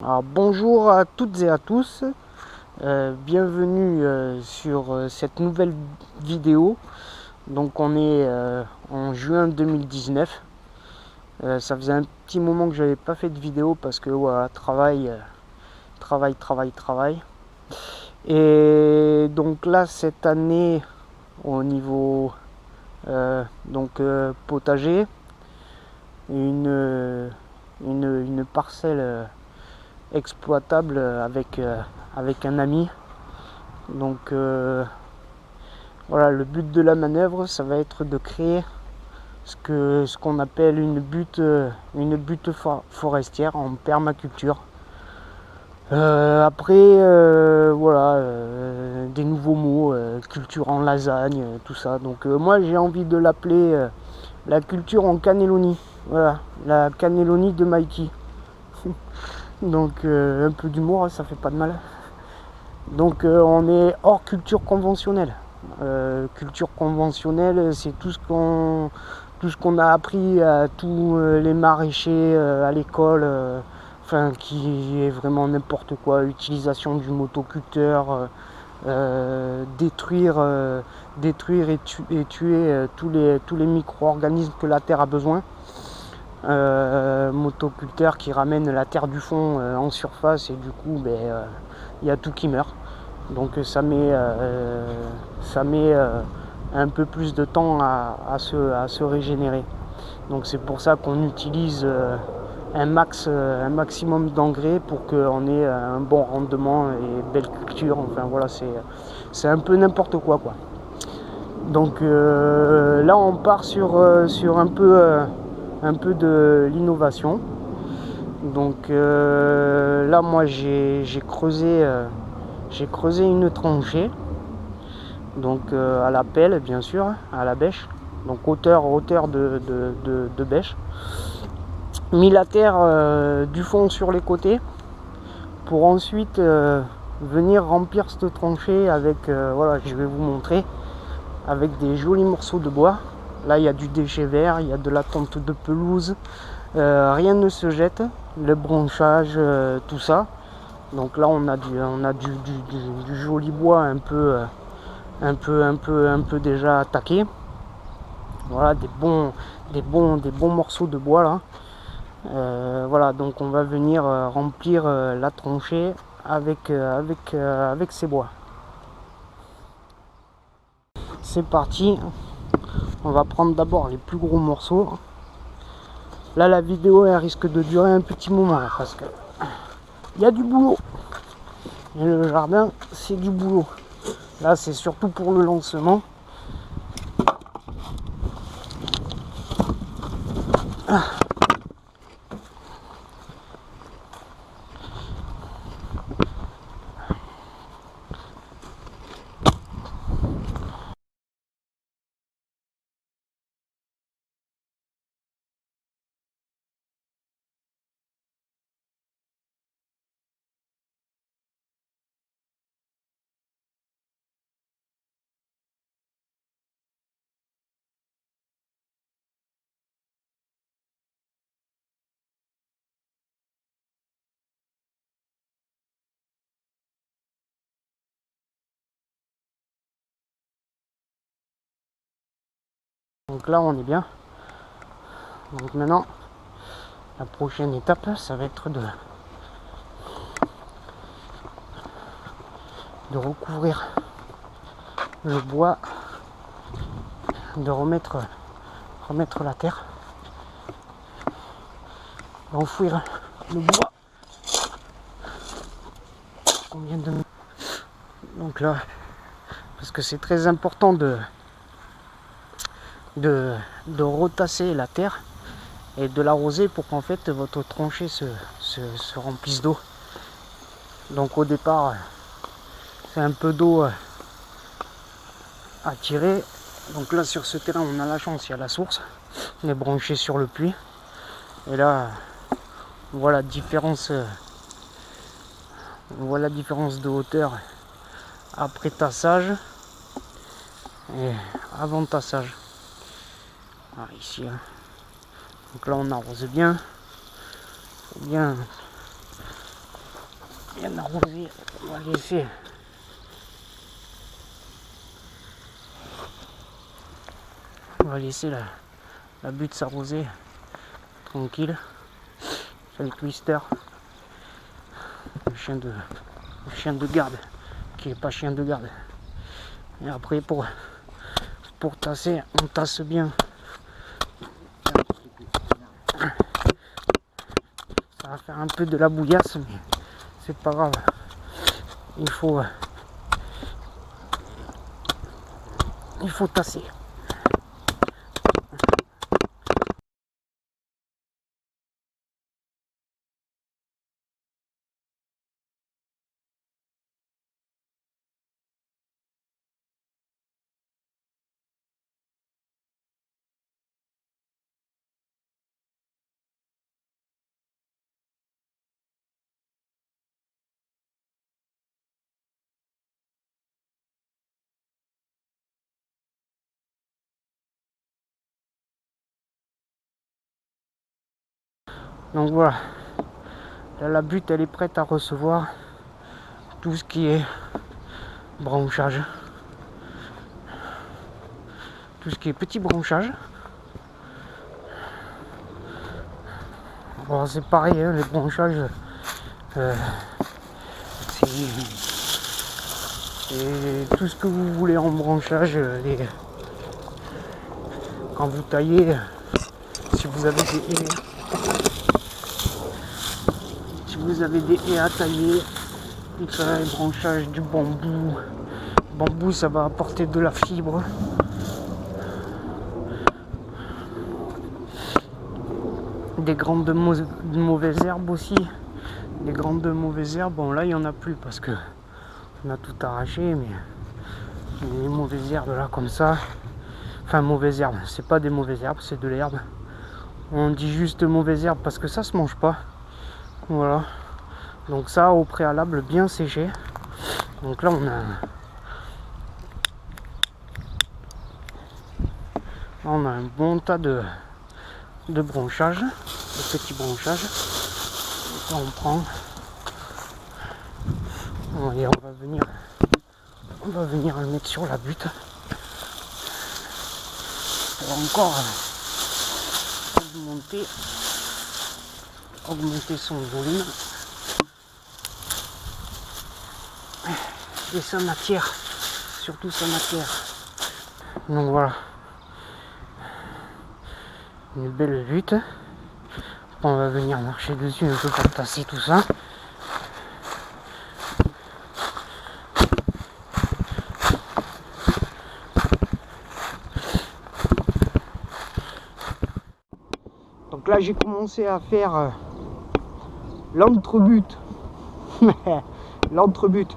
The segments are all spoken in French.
Alors, bonjour à toutes et à tous, bienvenue sur cette nouvelle vidéo. Donc on est en juin 2019. Ça faisait un petit moment que j'avais pas fait de vidéo parce que voilà, travail. Et donc là cette année au niveau potager, une parcelle exploitable avec un ami. Donc voilà, le but de la manœuvre, ça va être de créer ce qu'on appelle une butte forestière en permaculture. Après, voilà, des nouveaux mots, culture en lasagne, tout ça. Donc moi, j'ai envie de l'appeler la culture en cannelloni. Voilà, la cannelloni de Mikey. Donc un peu d'humour, ça fait pas de mal. Donc on est hors culture conventionnelle. Culture conventionnelle, c'est tout ce qu'on a appris à tous les maraîchers à l'école, enfin qui est vraiment n'importe quoi. Utilisation du motoculteur, détruire et tuer tous les micro-organismes que la terre a besoin. Motoculteur qui ramène la terre du fond en surface et du coup y a tout qui meurt. Donc ça met un peu plus de temps à se régénérer. Donc c'est pour ça qu'on utilise un maximum d'engrais pour qu'on ait un bon rendement et belle culture. Enfin voilà, c'est un peu n'importe quoi. Donc là on part sur un peu de l'innovation. Donc là moi j'ai creusé une tranchée, donc à la pelle bien sûr, à la bêche, donc hauteur de bêche. Mis la terre du fond sur les côtés pour ensuite venir remplir cette tranchée avec, voilà, je vais vous montrer, avec des jolis morceaux de bois. Là il y a du déchet vert, il y a de la tonte de pelouse, rien ne se jette, le branchage, tout ça. Donc là on a du joli bois un peu déjà attaqué. Voilà, des bons morceaux de bois là. Voilà, donc on va venir remplir la tranchée avec ces bois. C'est parti. On va prendre d'abord les plus gros morceaux. Là la vidéo elle risque de durer un petit moment parce que il y a du boulot. Et le jardin c'est du boulot. Là c'est surtout pour le lancement. Donc là on est bien. Donc maintenant la prochaine étape ça va être de recouvrir le bois, de remettre la terre, d'enfouir le bois qu'on vient de. Donc là, parce que c'est très important de retasser la terre et de l'arroser pour qu'en fait votre tranchée se remplisse d'eau. Donc au départ c'est un peu d'eau à tirer. Donc là sur ce terrain on a la chance, il y a la source, on est branché sur le puits et là on voit la différence de hauteur après tassage et avant tassage. Alors ici donc là on arrose bien bien arrosé. On va laisser la butte s'arroser tranquille. C'est le Twister, le chien de garde, qui est pas chien de garde. Et après pour tasser, on tasse bien. Ça va faire un peu de la bouillasse, mais c'est pas grave. Il faut tasser. Donc voilà, là la butte elle est prête à recevoir tout ce qui est branchage, tout ce qui est petit branchage. Bon, c'est pareil, hein, les branchages, c'est tout ce que vous voulez en branchage. Quand vous taillez, si vous avez des haies à tailler, tout ça, les branchages du bambou. Le bambou, ça va apporter de la fibre. Des grandes mauvaises herbes aussi. Des grandes mauvaises herbes, bon là il n'y en a plus parce que on a tout arraché, mais les mauvaises herbes là comme ça, enfin mauvaises herbes, c'est pas des mauvaises herbes, c'est de l'herbe. On dit juste mauvaises herbes parce que ça se mange pas. Voilà. Donc ça au préalable bien séché. Donc là on a un bon tas de branchages, de petits branchages. Et là on prend. Et on va venir le mettre sur la butte pour encore augmenter son volume et sa matière, surtout sa matière. Donc voilà, une belle butte. On va venir marcher dessus un peu pour tasser tout ça. Donc là j'ai commencé à faire l'entrebute. L'entrebute.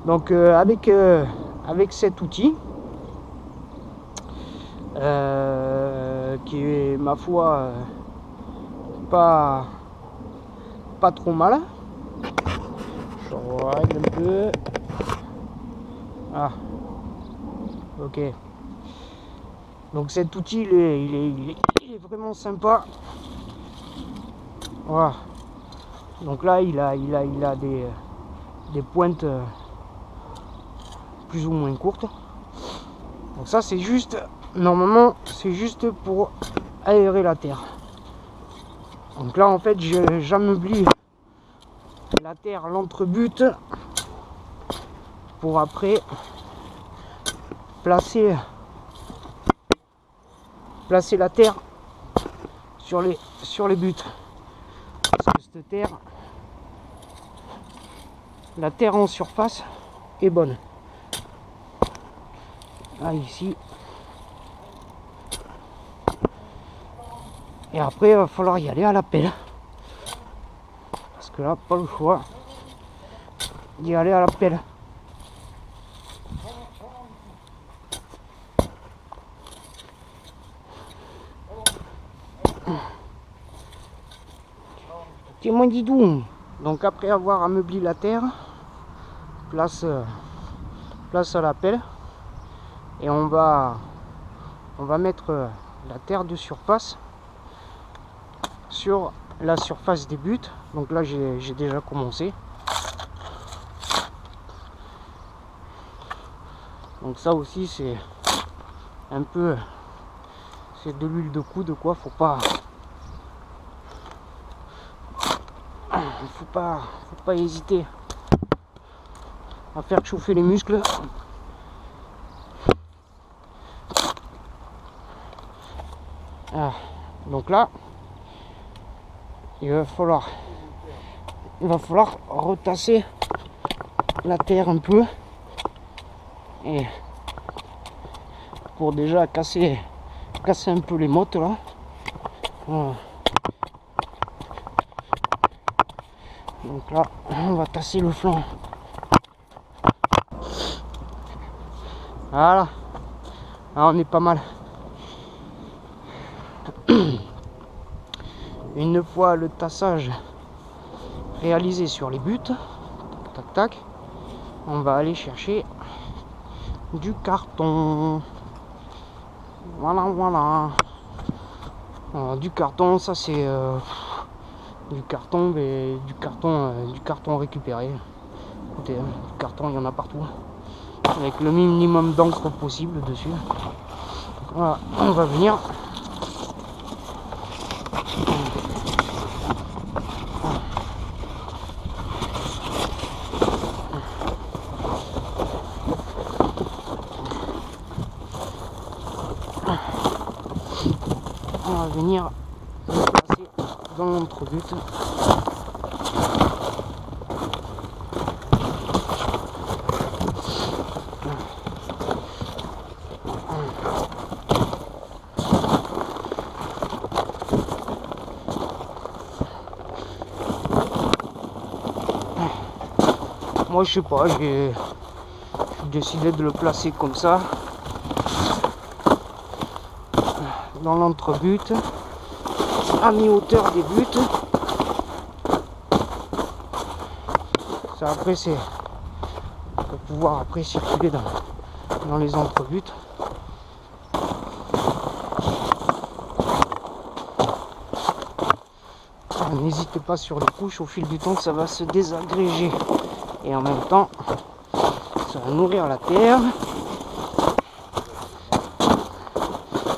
Donc avec cet outil qui est ma foi pas trop mal. Je règle un peu. Ah, ok. Donc cet outil il est vraiment sympa. Voilà. Donc là il a des pointes plus ou moins courtes. Donc ça c'est juste, normalement c'est juste pour aérer la terre. Donc là en fait j'ameublis la terre, l'entrebute, pour après placer la terre sur les buttes. Parce que cette terre, la terre en surface est bonne. Là ici. Et après il va falloir y aller à la pelle. Parce que là pas le choix d'y aller à la pelle. C'est mon didou. Donc après avoir ameubli la terre, place à la pelle. Et on va mettre la terre de surface sur la surface des buttes. Donc là j'ai déjà commencé. Donc ça aussi c'est un peu, c'est de l'huile de coude quoi, faut pas hésiter à faire chauffer les muscles. Ah, donc là il va falloir retasser la terre un peu, et pour déjà casser un peu les mottes là. Voilà. Donc là on va tasser le flanc. Voilà, là on est pas mal. Une fois le tassage réalisé sur les buts, tac tac, on va aller chercher du carton. Voilà. Alors, du carton, ça c'est du carton, mais du carton récupéré. Écoutez, du carton il y en a partout, avec le minimum d'encre possible dessus. Voilà, on va venir le placer dans l'entre-but. Moi je sais pas, j'ai décidé de le placer comme ça dans l'entre-but, à mi-hauteur des buts. Ça après c'est pour pouvoir après circuler dans les entre-buts. N'hésitez pas sur les couches, au fil du temps ça va se désagréger, et en même temps ça va nourrir la terre,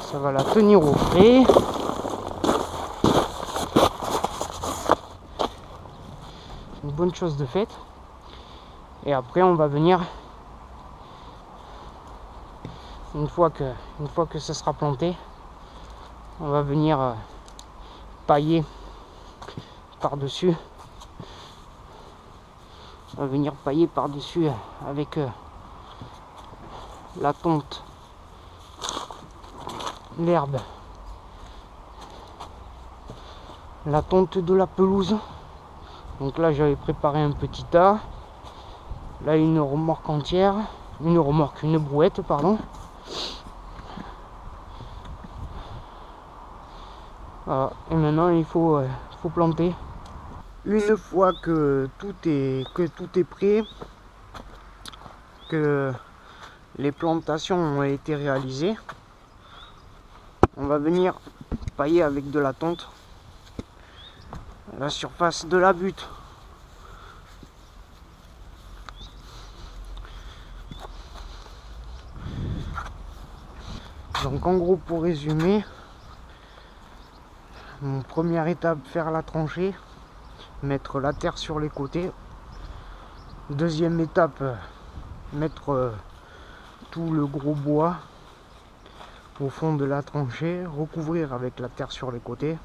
ça va la tenir au frais. Une bonne chose de faite. Et après on va venir, une fois que ça sera planté, on va venir pailler par-dessus. On va venir pailler par-dessus avec la tonte, l'herbe, la tonte de la pelouse. Donc là j'avais préparé un petit tas, là une remorque entière, une brouette pardon. Voilà. Et maintenant il faut planter. Une fois que tout est prêt, que les plantations ont été réalisées, on va venir pailler avec de la tonte la surface de la butte. Donc en gros, pour résumer, mon première étape, faire la tranchée, mettre la terre sur les côtés. Deuxième étape, mettre tout le gros bois au fond de la tranchée, recouvrir avec la terre sur les côtés,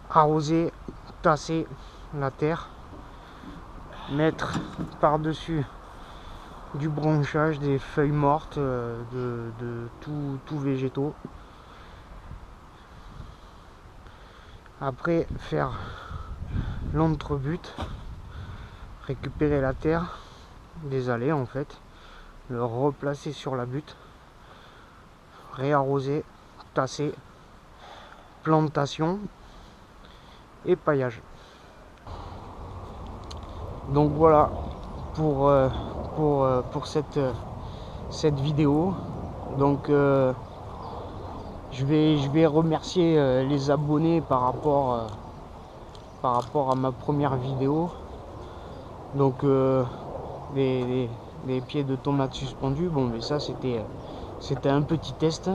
arroser, tasser la terre, mettre par-dessus du branchage, des feuilles mortes, de tout végétaux. Après, faire l'entre-but, récupérer la terre des allées en fait, le replacer sur la butte, réarroser, tasser, plantation et paillage. Donc voilà pour cette vidéo. Donc je vais remercier les abonnés par rapport à ma première vidéo. Donc des pieds de tomates suspendus. Bon, mais ça c'était un petit test.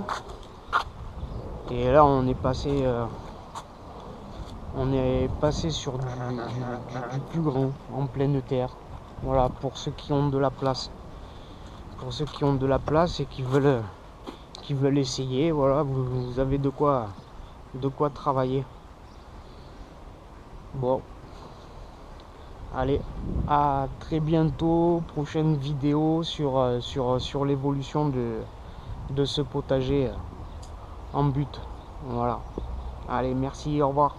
Et là on est passé sur du plus grand en pleine terre. Voilà, pour ceux qui ont de la place. Pour ceux qui ont de la place et qui veulent essayer, voilà, vous avez de quoi travailler. Bon, allez, à très bientôt, prochaine vidéo sur l'évolution de ce potager en but. Voilà. Allez, merci, au revoir.